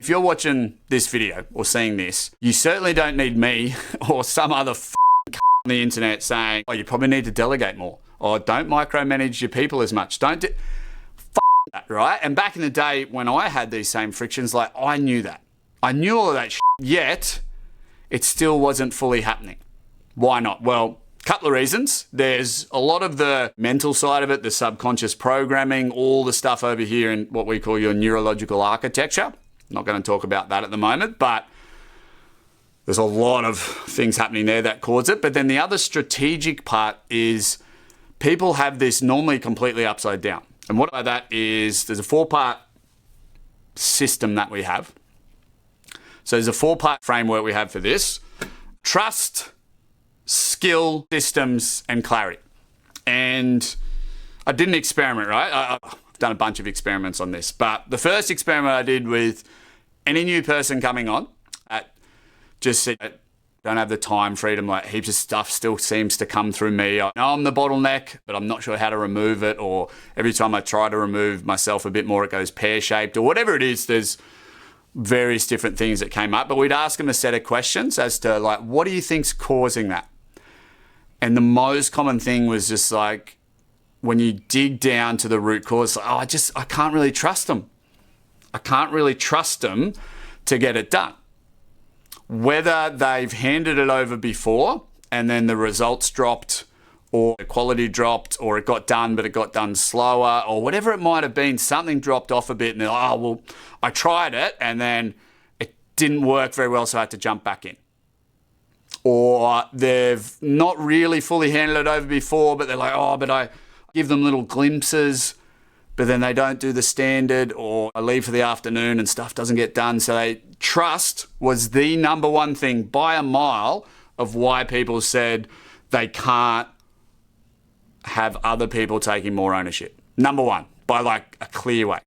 if you're watching this video or seeing this, you certainly don't need me or some other on the internet saying, oh, you probably need to delegate more, or don't micromanage your people as much. Don't do that, right? And back in the day when I had these same frictions, like I knew that. I knew all of that yet it still wasn't fully happening. Why not? Well, a couple of reasons. There's a lot of the mental side of it, the subconscious programming, all the stuff over here in what we call your neurological architecture. I'm not going to talk about that at the moment, but there's a lot of things happening there that cause it. But then the other strategic part is people have this normally completely upside down. And what about that is there's a 4-part system that we have. So there's a 4-part framework we have for this: trust, skill, systems, and clarity. And I did an experiment, right? I've done a bunch of experiments on this, but the first experiment I did with any new person coming on, just said, don't have the time, freedom, like heaps of stuff still seems to come through me. I know I'm the bottleneck, but I'm not sure how to remove it. Or every time I try to remove myself a bit more, it goes pear-shaped, or whatever it is. There's various different things that came up, but we'd ask them a set of questions as to like, what do you think's causing that? And the most common thing was just like, when you dig down to the root cause, like, I can't really trust them. I can't really trust them to get it done. Whether they've handed it over before and then the results dropped, or the quality dropped, or it got done but it got done slower, or whatever it might have been, something dropped off a bit and they're like, oh, well, I tried it and then it didn't work very well, so I had to jump back in. Or they've not really fully handed it over before, but they're like, oh, but I give them little glimpses, but then they don't do the standard, or I leave for the afternoon and stuff doesn't get done. So trust was the number one thing by a mile of why people said they can't have other people taking more ownership. Number one, by like a clear way.